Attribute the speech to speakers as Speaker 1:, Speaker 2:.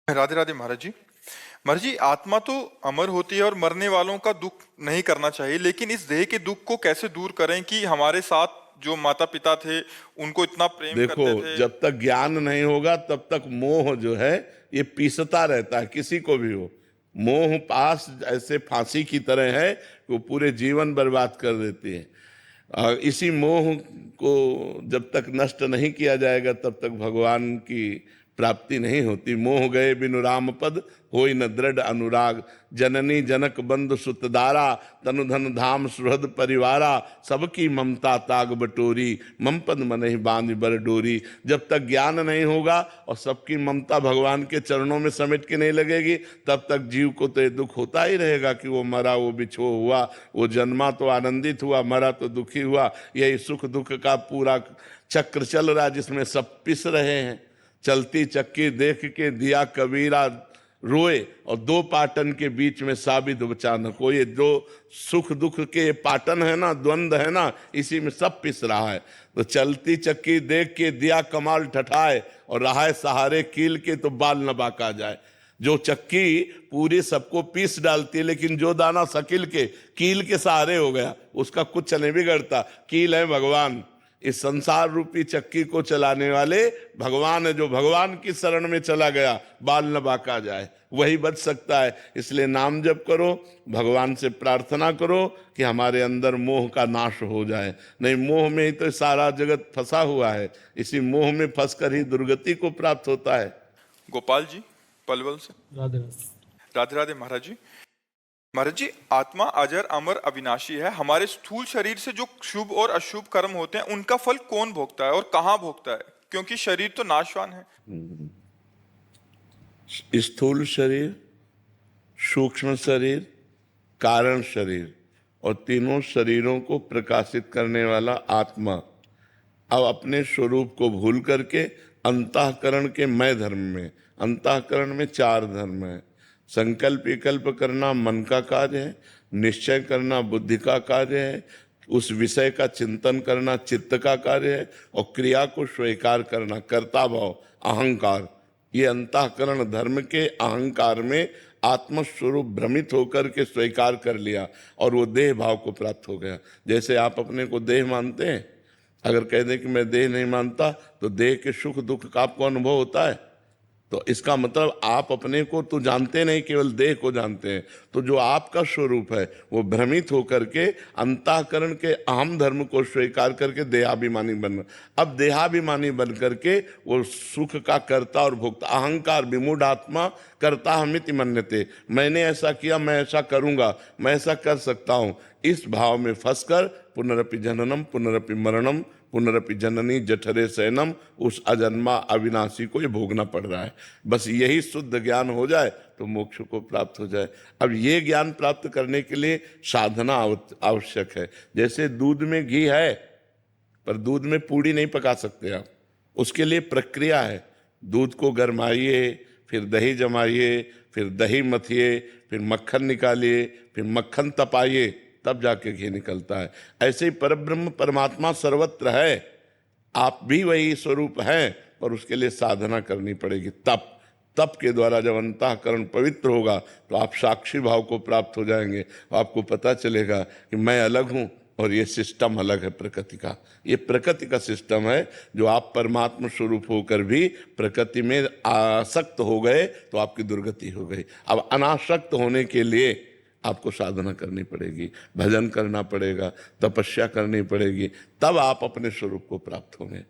Speaker 1: राधे राधे महाराज जी। महाराज जी, आत्मा तो अमर होती है और मरने वालों का दुख नहीं करना चाहिए, लेकिन इस देह के दुख को कैसे दूर करें कि हमारे साथ जो माता पिता थे उनको इतना प्रेम
Speaker 2: देखो,
Speaker 1: करते थे।
Speaker 2: जब तक ज्ञान नहीं होगा तब तक मोह जो है ये पीसता रहता है, किसी को भी हो। मोह पास ऐसे फांसी की तरह है कि वो पूरे जीवन बर्बाद कर देती है। और इसी मोह को जब तक नष्ट नहीं किया जाएगा तब तक भगवान की प्राप्ति नहीं होती। मोह गए बिनु राम पद, होई न दृढ़ अनुराग। जननी जनक बंधु सुतदारा, तनु धन धाम सुहृद परिवारा। सबकी ममता ताग बटोरी, मम पद मनहि बांध बर डोरी। जब तक ज्ञान नहीं होगा और सबकी ममता भगवान के चरणों में समेट के नहीं लगेगी, तब तक जीव को तो ये दुख होता ही रहेगा कि वो मरा, वो बिछो हुआ, वो जन्मा तो आनंदित हुआ, मरा तो दुखी हुआ। यही सुख दुख का पूरा चक्र चल रहा है जिसमें सब पिस रहे हैं। चलती चक्की देख के दिया कबीरा रोए, और दो पाटन के बीच में साबित बचा न कोई। ये जो सुख दुख के पाटन है ना, द्वंद्व है ना, इसी में सब पिस रहा है। तो चलती चक्की देख के दिया कमाल ठठाए, और रहा है सहारे कील के तो बाल न बाका जाए। जो चक्की पूरी सबको पीस डालती है, लेकिन जो दाना सकिल के कील के सहारे हो गया उसका कुछ नहीं बिगड़ता। कील है भगवान, इस संसार रूपी चक्की को चलाने वाले भगवान है। जो भगवान की शरण में चला गया बाल न बाका जाए, वही बच सकता है। इसलिए नाम जप करो, भगवान से प्रार्थना करो कि हमारे अंदर मोह का नाश हो जाए। नहीं, मोह में ही तो सारा जगत फंसा हुआ है। इसी मोह में फंसकर ही दुर्गति को प्राप्त होता है।
Speaker 1: गोपाल जी पलवल से।
Speaker 3: राधे राधे।
Speaker 1: राधे राधे महाराज जी। महाराज जी, आत्मा अजर अमर अविनाशी है। हमारे स्थूल शरीर से जो शुभ और अशुभ कर्म होते हैं उनका फल कौन भोगता है और कहाँ भोगता है, क्योंकि शरीर तो नाशवान है।
Speaker 2: स्थूल शरीर, सूक्ष्म शरीर, कारण शरीर, और तीनों शरीरों को प्रकाशित करने वाला आत्मा अब अपने स्वरूप को भूल करके अंतःकरण के मैं धर्म में, अंतःकरण में चार धर्म है। संकल्प विकल्प करना मन का कार्य है, निश्चय करना बुद्धि का कार्य है, उस विषय का चिंतन करना चित्त का कार्य है, और क्रिया को स्वीकार करना कर्ता भाव अहंकार। ये अंतःकरण धर्म के अहंकार में आत्मस्वरूप भ्रमित होकर के स्वीकार कर लिया और वो देह भाव को प्राप्त हो गया। जैसे आप अपने को देह मानते हैं, अगर कह दें कि मैं देह नहीं मानता तो देह के सुख दुख का आपको अनुभव होता है। तो इसका मतलब आप अपने को तो जानते नहीं, केवल देह को जानते हैं। तो जो आपका स्वरूप है वो भ्रमित होकर के अंतःकरण के अहम धर्म को स्वीकार करके देहाभिमानी बनना। अब देहाभिमानी बन करके वो सुख का कर्ता और भोक्ता, अहंकार विमूढ़ आत्मा कर्ता हमिति मन्यते, मैंने ऐसा किया, मैं ऐसा करूंगा, मैं ऐसा कर सकता हूं, इस भाव में फंसकर पुनरपि जननम पुनरपि मरणम पुनरपि जननी जठरे शयनम, उस अजन्मा अविनाशी को ये भोगना पड़ रहा है। बस यही शुद्ध ज्ञान हो जाए तो मोक्ष को प्राप्त हो जाए। अब ये ज्ञान प्राप्त करने के लिए साधना आवश्यक है। जैसे दूध में घी है, पर दूध में पूड़ी नहीं पका सकते आप, उसके लिए प्रक्रिया है। दूध को गरमाइए, फिर दही जमाइए, फिर दही मथिए, फिर मक्खन निकालिए, फिर मक्खन तपाइए, तब जाके घी निकलता है। ऐसे ही परब्रह्म परमात्मा सर्वत्र है, आप भी वही स्वरूप हैं, पर उसके लिए साधना करनी पड़ेगी। तप के द्वारा जब अंतःकरण पवित्र होगा तो आप साक्षी भाव को प्राप्त हो जाएंगे। आपको पता चलेगा कि मैं अलग हूँ और ये सिस्टम अलग है प्रकृति का। ये प्रकृति का सिस्टम है। जो आप परमात्मा स्वरूप होकर भी प्रकृति में आसक्त हो गए तो आपकी दुर्गति हो गई। अब अनासक्त होने के लिए आपको साधना करनी पड़ेगी, भजन करना पड़ेगा, तपस्या करनी पड़ेगी, तब आप अपने स्वरूप को प्राप्त होंगे।